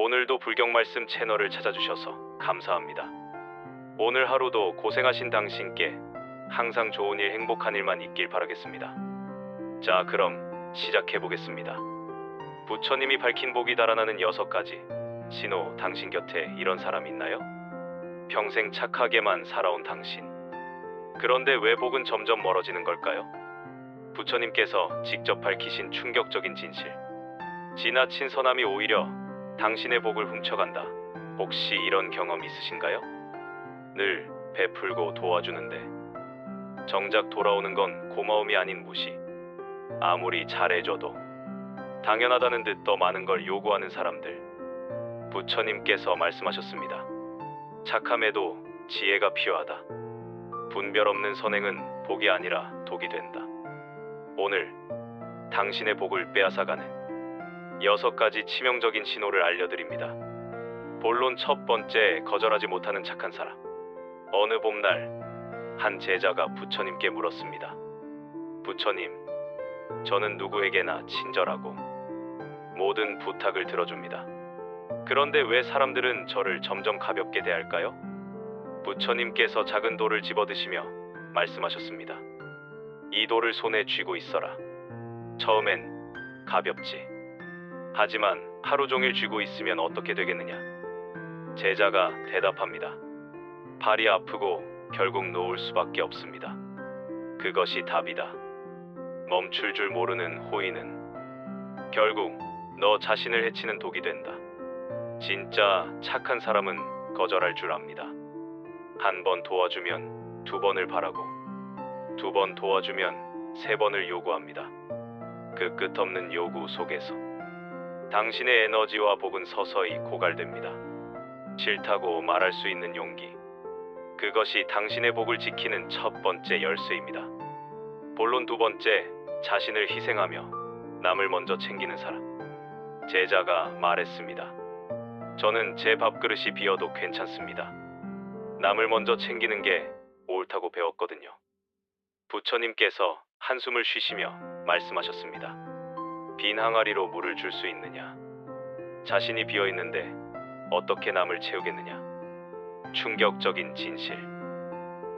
오늘도 불경 말씀 채널을 찾아주셔서 감사합니다. 오늘 하루도 고생하신 당신께 항상 좋은 일, 행복한 일만 있길 바라겠습니다. 자, 그럼 시작해 보겠습니다. 부처님이 밝힌 복이 달아나는 6가지 신호. 당신 곁에 이런 사람 있나요? 평생 착하게만 살아온 당신. 그런데 왜 복은 점점 멀어지는 걸까요? 부처님께서 직접 밝히신 충격적인 진실. 지나친 선함이 오히려 당신의 복을 훔쳐간다. 혹시 이런 경험 있으신가요? 늘 베풀고 도와주는데 정작 돌아오는 건 고마움이 아닌 무시. 아무리 잘해줘도 당연하다는 듯 더 많은 걸 요구하는 사람들. 부처님께서 말씀하셨습니다. 착함에도 지혜가 필요하다. 분별 없는 선행은 복이 아니라 독이 된다. 오늘 당신의 복을 빼앗아가는 6가지 치명적인 신호를 알려드립니다. 본론 첫 번째, 거절하지 못하는 착한 사람. 어느 봄날 한 제자가 부처님께 물었습니다. 부처님, 저는 누구에게나 친절하고 모든 부탁을 들어줍니다. 그런데 왜 사람들은 저를 점점 가볍게 대할까요? 부처님께서 작은 돌을 집어드시며 말씀하셨습니다. 이 돌을 손에 쥐고 있어라. 처음엔 가볍지. 하지만 하루 종일 쥐고 있으면 어떻게 되겠느냐? 제자가 대답합니다. 발이 아프고 결국 놓을 수밖에 없습니다. 그것이 답이다. 멈출 줄 모르는 호의는 결국 너 자신을 해치는 독이 된다. 진짜 착한 사람은 거절할 줄 압니다. 한 번 도와주면 2번을 바라고, 2번 도와주면 3번을 요구합니다. 그 끝없는 요구 속에서 당신의 에너지와 복은 서서히 고갈됩니다. 싫다고 말할 수 있는 용기. 그것이 당신의 복을 지키는 첫 번째 열쇠입니다. 본론 2번째, 자신을 희생하며 남을 먼저 챙기는 사람. 제자가 말했습니다. 저는 제 밥그릇이 비어도 괜찮습니다. 남을 먼저 챙기는 게 옳다고 배웠거든요. 부처님께서 한숨을 쉬시며 말씀하셨습니다. 빈 항아리로 물을 줄 수 있느냐? 자신이 비어있는데 어떻게 남을 채우겠느냐? 충격적인 진실.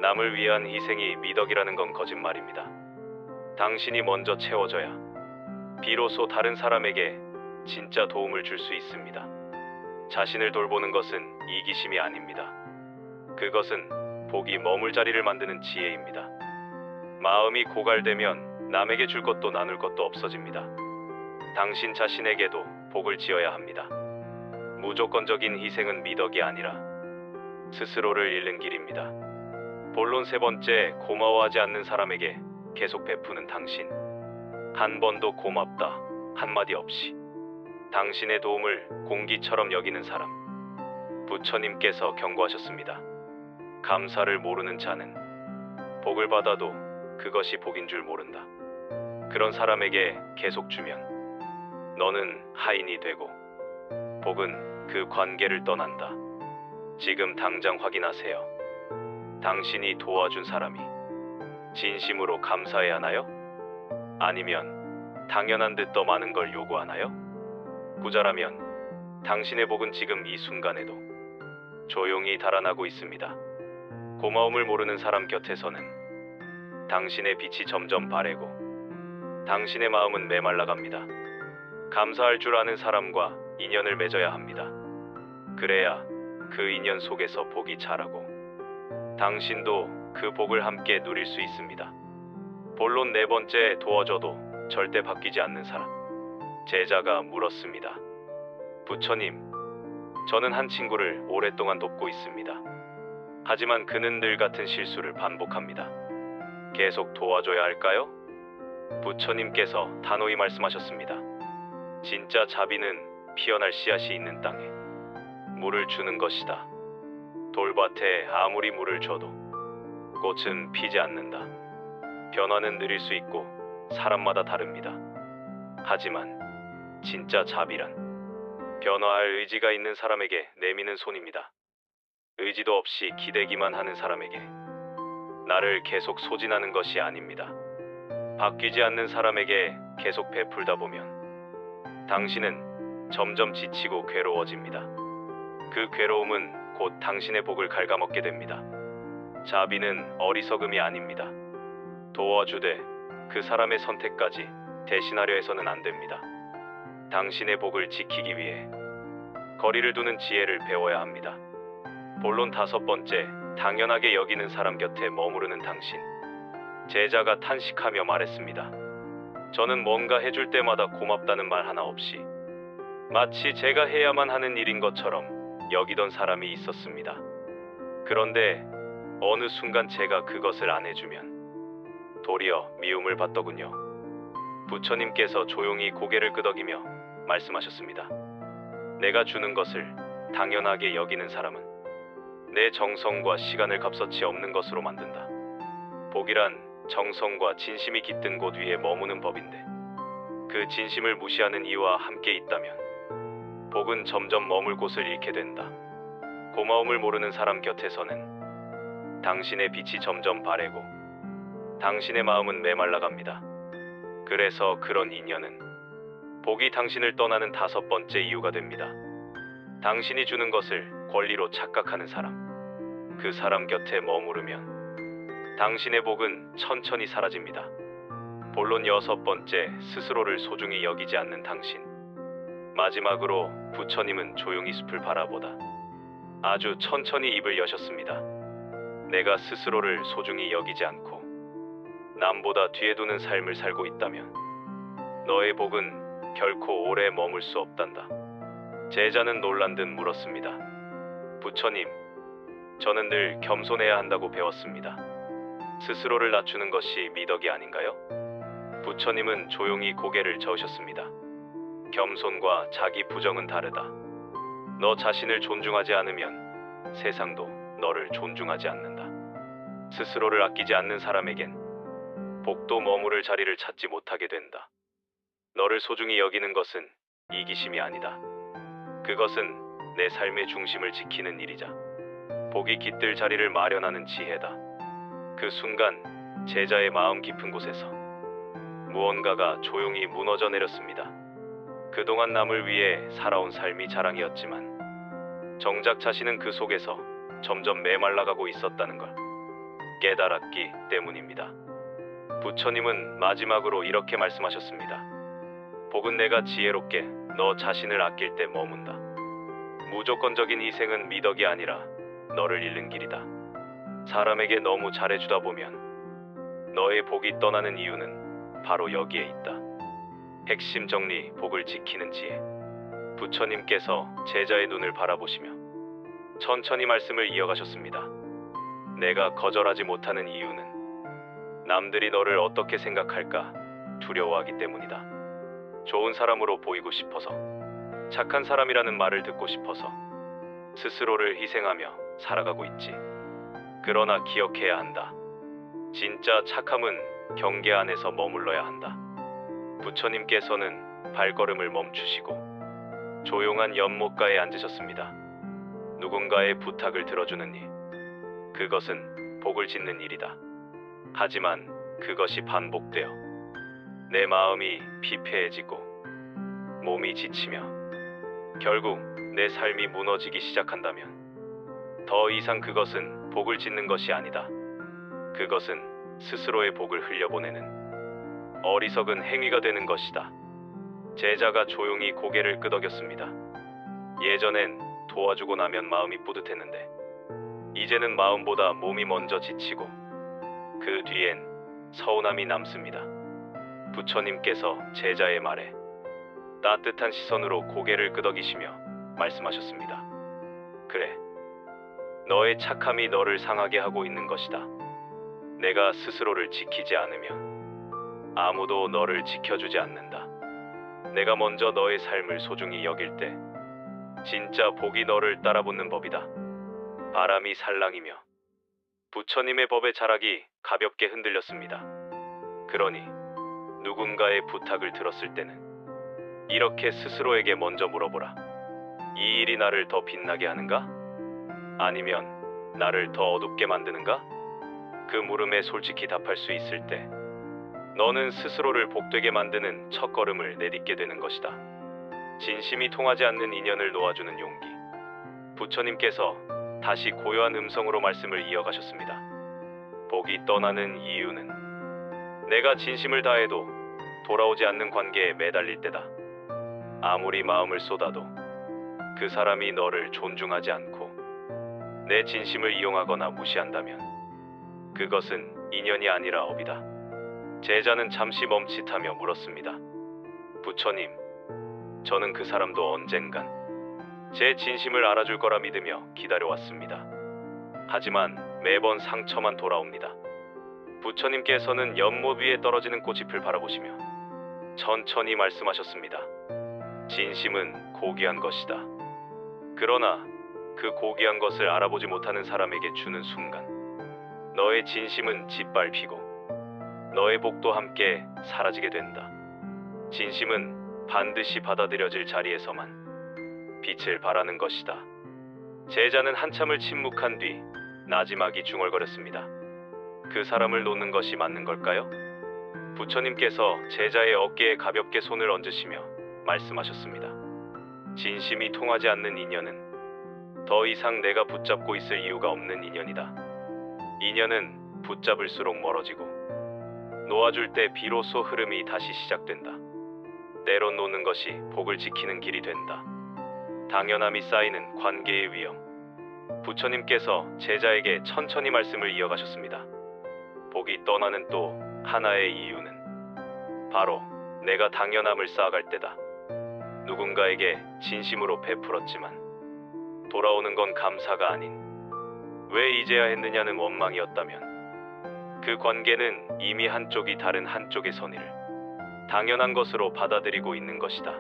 남을 위한 희생이 미덕이라는 건 거짓말입니다. 당신이 먼저 채워져야 비로소 다른 사람에게 진짜 도움을 줄 수 있습니다. 자신을 돌보는 것은 이기심이 아닙니다. 그것은 복이 머물 자리를 만드는 지혜입니다. 마음이 고갈되면 남에게 줄 것도 나눌 것도 없어집니다. 당신 자신에게도 복을 지어야 합니다. 무조건적인 희생은 미덕이 아니라 스스로를 잃는 길입니다. 본론 3번째, 고마워하지 않는 사람에게 계속 베푸는 당신. 한 번도 고맙다 한마디 없이 당신의 도움을 공기처럼 여기는 사람. 부처님께서 경고하셨습니다. 감사를 모르는 자는 복을 받아도 그것이 복인 줄 모른다. 그런 사람에게 계속 주면 너는 하인이 되고 복은 그 관계를 떠난다. 지금 당장 확인하세요. 당신이 도와준 사람이 진심으로 감사해야 하나요? 아니면 당연한 듯 더 많은 걸 요구하나요? 부자라면 당신의 복은 지금 이 순간에도 조용히 달아나고 있습니다. 고마움을 모르는 사람 곁에서는 당신의 빛이 점점 바래고 당신의 마음은 메말라갑니다. 감사할 줄 아는 사람과 인연을 맺어야 합니다. 그래야 그 인연 속에서 복이 자라고 당신도 그 복을 함께 누릴 수 있습니다. 본론 4번째, 도와줘도 절대 바뀌지 않는 사람. 제자가 물었습니다. 부처님, 저는 한 친구를 오랫동안 돕고 있습니다. 하지만 그는 늘 같은 실수를 반복합니다. 계속 도와줘야 할까요? 부처님께서 단호히 말씀하셨습니다. 진짜 자비는 피어날 씨앗이 있는 땅에 물을 주는 것이다. 돌밭에 아무리 물을 줘도 꽃은 피지 않는다. 변화는 느릴 수 있고 사람마다 다릅니다. 하지만 진짜 자비란 변화할 의지가 있는 사람에게 내미는 손입니다. 의지도 없이 기대기만 하는 사람에게 나를 계속 소진하는 것이 아닙니다. 바뀌지 않는 사람에게 계속 베풀다 보면 당신은 점점 지치고 괴로워집니다. 그 괴로움은 곧 당신의 복을 갉아먹게 됩니다. 자비는 어리석음이 아닙니다. 도와주되 그 사람의 선택까지 대신하려 해서는 안 됩니다. 당신의 복을 지키기 위해 거리를 두는 지혜를 배워야 합니다. 본론 5번째, 당연하게 여기는 사람 곁에 머무르는 당신. 제자가 탄식하며 말했습니다. 저는 뭔가 해줄 때마다 고맙다는 말 하나 없이 마치 제가 해야만 하는 일인 것처럼 여기던 사람이 있었습니다. 그런데 어느 순간 제가 그것을 안 해주면 도리어 미움을 받더군요. 부처님께서 조용히 고개를 끄덕이며 말씀하셨습니다. 내가 주는 것을 당연하게 여기는 사람은 내 정성과 시간을 값어치 없는 것으로 만든다. 복이란 정성과 진심이 깃든 곳 위에 머무는 법인데 그 진심을 무시하는 이와 함께 있다면 복은 점점 머물 곳을 잃게 된다. 고마움을 모르는 사람 곁에서는 당신의 빛이 점점 바래고 당신의 마음은 메말라갑니다. 그래서 그런 인연은 복이 당신을 떠나는 5번째 이유가 됩니다. 당신이 주는 것을 권리로 착각하는 사람, 그 사람 곁에 머무르면 당신의 복은 천천히 사라집니다. 본론 6번째, 스스로를 소중히 여기지 않는 당신. 마지막으로 부처님은 조용히 숲을 바라보다 아주 천천히 입을 여셨습니다. 내가 스스로를 소중히 여기지 않고 남보다 뒤에 두는 삶을 살고 있다면 너의 복은 결코 오래 머물 수 없단다. 제자는 놀란 듯 물었습니다. 부처님, 저는 늘 겸손해야 한다고 배웠습니다. 스스로를 낮추는 것이 미덕이 아닌가요? 부처님은 조용히 고개를 저으셨습니다. 겸손과 자기 부정은 다르다. 너 자신을 존중하지 않으면 세상도 너를 존중하지 않는다. 스스로를 아끼지 않는 사람에겐 복도 머무를 자리를 찾지 못하게 된다. 너를 소중히 여기는 것은 이기심이 아니다. 그것은 내 삶의 중심을 지키는 일이자 복이 깃들 자리를 마련하는 지혜다. 그 순간 제자의 마음 깊은 곳에서 무언가가 조용히 무너져 내렸습니다. 그동안 남을 위해 살아온 삶이 자랑이었지만 정작 자신은 그 속에서 점점 메말라가고 있었다는 걸 깨달았기 때문입니다. 부처님은 마지막으로 이렇게 말씀하셨습니다. 복은 내가 지혜롭게 너 자신을 아낄 때 머문다. 무조건적인 희생은 미덕이 아니라 너를 잃는 길이다. 사람에게 너무 잘해주다 보면 너의 복이 떠나는 이유는 바로 여기에 있다. 핵심 정리, 복을 지키는 지혜. 부처님께서 제자의 눈을 바라보시며 천천히 말씀을 이어가셨습니다. 내가 거절하지 못하는 이유는 남들이 너를 어떻게 생각할까 두려워하기 때문이다. 좋은 사람으로 보이고 싶어서, 착한 사람이라는 말을 듣고 싶어서 스스로를 희생하며 살아가고 있지. 그러나 기억해야 한다. 진짜 착함은 경계 안에서 머물러야 한다. 부처님께서는 발걸음을 멈추시고 조용한 연못가에 앉으셨습니다. 누군가의 부탁을 들어주는 일, 그것은 복을 짓는 일이다. 하지만 그것이 반복되어 내 마음이 피폐해지고 몸이 지치며 결국 내 삶이 무너지기 시작한다면 더 이상 그것은 복을 짓는 것이 아니다. 그것은 스스로의 복을 흘려보내는 어리석은 행위가 되는 것이다. 제자가 조용히 고개를 끄덕였습니다. 예전엔 도와주고 나면 마음이 뿌듯했는데 이제는 마음보다 몸이 먼저 지치고 그 뒤엔 서운함이 남습니다. 부처님께서 제자의 말에 따뜻한 시선으로 고개를 끄덕이시며 말씀하셨습니다. 그래, 너의 착함이 너를 상하게 하고 있는 것이다. 내가 스스로를 지키지 않으면 아무도 너를 지켜주지 않는다. 내가 먼저 너의 삶을 소중히 여길 때 진짜 복이 너를 따라붙는 법이다. 바람이 살랑이며 부처님의 법의 자락이 가볍게 흔들렸습니다. 그러니 누군가의 부탁을 들었을 때는 이렇게 스스로에게 먼저 물어보라. 이 일이 나를 더 빛나게 하는가? 아니면 나를 더 어둡게 만드는가? 그 물음에 솔직히 답할 수 있을 때 너는 스스로를 복되게 만드는 첫걸음을 내딛게 되는 것이다. 진심이 통하지 않는 인연을 놓아주는 용기. 부처님께서 다시 고요한 음성으로 말씀을 이어가셨습니다. 복이 떠나는 이유는 내가 진심을 다해도 돌아오지 않는 관계에 매달릴 때다. 아무리 마음을 쏟아도 그 사람이 너를 존중하지 않고 내 진심을 이용하거나 무시한다면 그것은 인연이 아니라 업이다. 제자는 잠시 멈칫하며 물었습니다. 부처님, 저는 그 사람도 언젠간 제 진심을 알아줄 거라 믿으며 기다려왔습니다. 하지만 매번 상처만 돌아옵니다. 부처님께서는 연못 위에 떨어지는 꽃잎을 바라보시며 천천히 말씀하셨습니다. 진심은 고귀한 것이다. 그러나 그 고귀한 것을 알아보지 못하는 사람에게 주는 순간 너의 진심은 짓밟히고 너의 복도 함께 사라지게 된다. 진심은 반드시 받아들여질 자리에서만 빛을 발하는 것이다. 제자는 한참을 침묵한 뒤 나지막이 중얼거렸습니다. 그 사람을 놓는 것이 맞는 걸까요? 부처님께서 제자의 어깨에 가볍게 손을 얹으시며 말씀하셨습니다. 진심이 통하지 않는 인연은 더 이상 내가 붙잡고 있을 이유가 없는 인연이다. 인연은 붙잡을수록 멀어지고 놓아줄 때 비로소 흐름이 다시 시작된다. 때론 놓는 것이 복을 지키는 길이 된다. 당연함이 쌓이는 관계의 위험. 부처님께서 제자에게 천천히 말씀을 이어가셨습니다. 복이 떠나는 또 하나의 이유는 바로 내가 당연함을 쌓아갈 때다. 누군가에게 진심으로 베풀었지만 돌아오는 건 감사가 아닌 왜 이제야 했느냐는 원망이었다면 그 관계는 이미 한쪽이 다른 한쪽의 선의를 당연한 것으로 받아들이고 있는 것이다.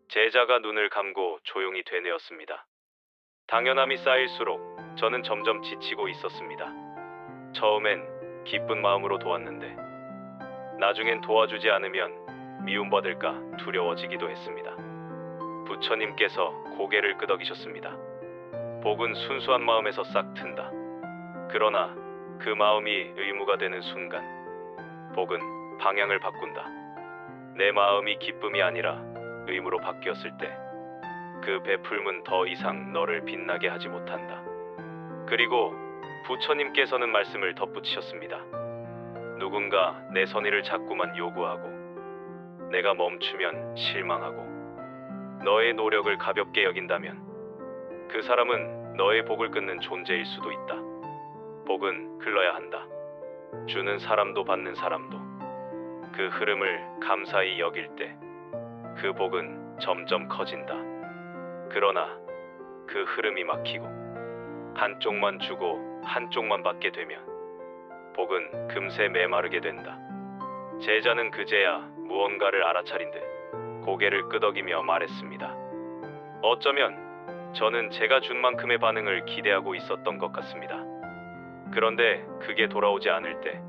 제자가 눈을 감고 조용히 되뇌었습니다. 당연함이 쌓일수록 저는 점점 지치고 있었습니다. 처음엔 기쁜 마음으로 도왔는데 나중엔 도와주지 않으면 미움받을까 두려워지기도 했습니다. 부처님께서 고개를 끄덕이셨습니다. 복은 순수한 마음에서 싹 튼다. 그러나 그 마음이 의무가 되는 순간 복은 방향을 바꾼다. 내 마음이 기쁨이 아니라 의무로 바뀌었을 때 그 베풀음은 더 이상 너를 빛나게 하지 못한다. 그리고 부처님께서는 말씀을 덧붙이셨습니다. 누군가 내 선의를 자꾸만 요구하고 내가 멈추면 실망하고 너의 노력을 가볍게 여긴다면 그 사람은 너의 복을 끊는 존재일 수도 있다. 복은 흘러야 한다. 주는 사람도 받는 사람도 그 흐름을 감사히 여길 때 그 복은 점점 커진다. 그러나 그 흐름이 막히고 한쪽만 주고 한쪽만 받게 되면 복은 금세 메마르게 된다. 제자는 그제야 무언가를 알아차린 듯 고개를 끄덕이며 말했습니다. 어쩌면 저는 제가 준 만큼의 반응을 기대하고 있었던 것 같습니다. 그런데 그게 돌아오지 않을 때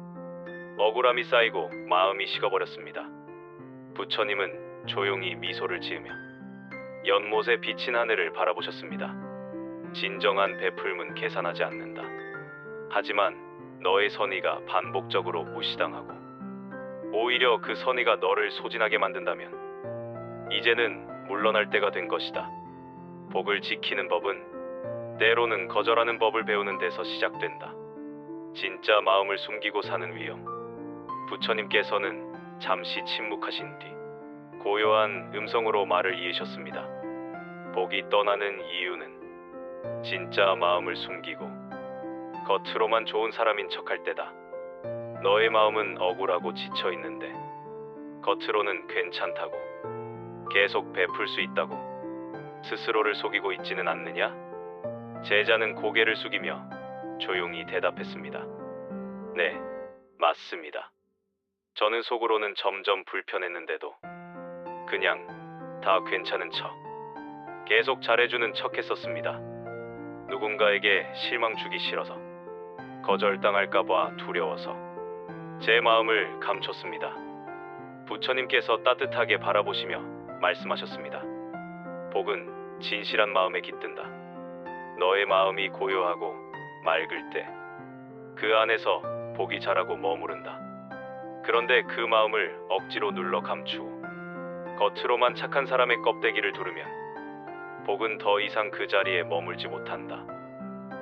억울함이 쌓이고 마음이 식어버렸습니다. 부처님은 조용히 미소를 지으며 연못에 비친 하늘을 바라보셨습니다. 진정한 베풀음은 계산하지 않는다. 하지만 너의 선의가 반복적으로 무시당하고 오히려 그 선의가 너를 소진하게 만든다면 이제는 물러날 때가 된 것이다. 복을 지키는 법은 때로는 거절하는 법을 배우는 데서 시작된다. 진짜 마음을 숨기고 사는 위험. 부처님께서는 잠시 침묵하신 뒤 고요한 음성으로 말을 이으셨습니다. 복이 떠나는 이유는 진짜 마음을 숨기고 겉으로만 좋은 사람인 척할 때다. 너의 마음은 억울하고 지쳐 있는데 겉으로는 괜찮다고 계속 베풀 수 있다고 스스로를 속이고 있지는 않느냐? 제자는 고개를 숙이며 조용히 대답했습니다. 네, 맞습니다. 저는 속으로는 점점 불편했는데도 그냥 다 괜찮은 척, 계속 잘해주는 척 했었습니다. 누군가에게 실망 주기 싫어서, 거절당할까봐 두려워서 제 마음을 감췄습니다. 부처님께서 따뜻하게 바라보시며 말씀하셨습니다. 복은 진실한 마음에 깃든다. 너의 마음이 고요하고 맑을 때 그 안에서 복이 자라고 머무른다. 그런데 그 마음을 억지로 눌러 감추고 겉으로만 착한 사람의 껍데기를 두르면 복은 더 이상 그 자리에 머물지 못한다.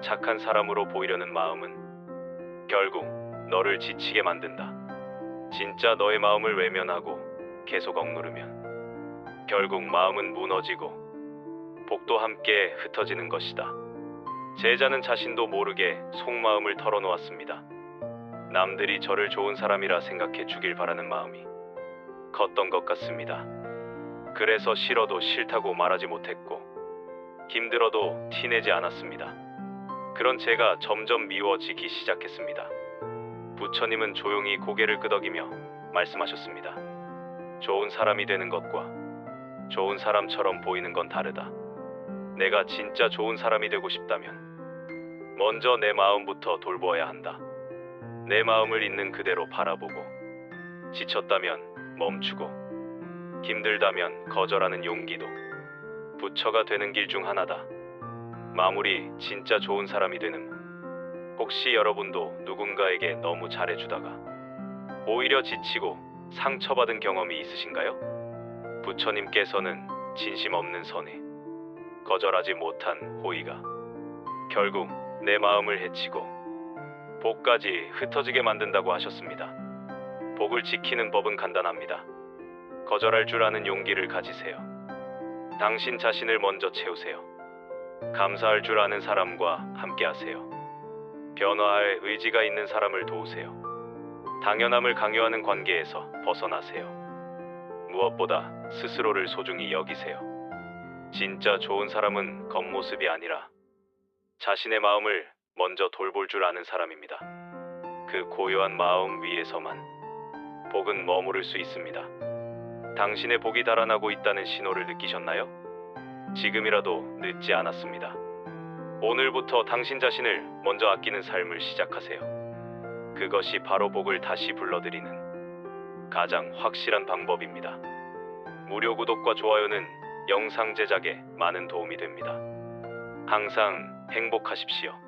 착한 사람으로 보이려는 마음은 결국 너를 지치게 만든다. 진짜 너의 마음을 외면하고 계속 억누르면 결국 마음은 무너지고 복도 함께 흩어지는 것이다. 제자는 자신도 모르게 속마음을 털어놓았습니다. 남들이 저를 좋은 사람이라 생각해 주길 바라는 마음이 컸던 것 같습니다. 그래서 싫어도 싫다고 말하지 못했고 힘들어도 티내지 않았습니다. 그런 제가 점점 미워지기 시작했습니다. 부처님은 조용히 고개를 끄덕이며 말씀하셨습니다. 좋은 사람이 되는 것과 좋은 사람처럼 보이는 건 다르다. 내가 진짜 좋은 사람이 되고 싶다면 먼저 내 마음부터 돌보아야 한다. 내 마음을 있는 그대로 바라보고 지쳤다면 멈추고 힘들다면 거절하는 용기도 부처가 되는 길 중 하나다. 마무리 진짜 좋은 사람이 되는 혹시 여러분도 누군가에게 너무 잘해주다가 오히려 지치고 상처받은 경험이 있으신가요? 부처님께서는 진심 없는 선에 거절하지 못한 호의가 결국 내 마음을 해치고 복까지 흩어지게 만든다고 하셨습니다. 복을 지키는 법은 간단합니다. 거절할 줄 아는 용기를 가지세요. 당신 자신을 먼저 채우세요. 감사할 줄 아는 사람과 함께하세요. 변화할 의지가 있는 사람을 도우세요. 당연함을 강요하는 관계에서 벗어나세요. 무엇보다 스스로를 소중히 여기세요. 진짜 좋은 사람은 겉모습이 아니라 자신의 마음을 먼저 돌볼 줄 아는 사람입니다. 그 고요한 마음 위에서만 복은 머무를 수 있습니다. 당신의 복이 달아나고 있다는 신호를 느끼셨나요? 지금이라도 늦지 않았습니다. 오늘부터 당신 자신을 먼저 아끼는 삶을 시작하세요. 그것이 바로 복을 다시 불러들이는 가장 확실한 방법입니다. 무료 구독과 좋아요는 영상 제작에 많은 도움이 됩니다. 항상 행복하십시오.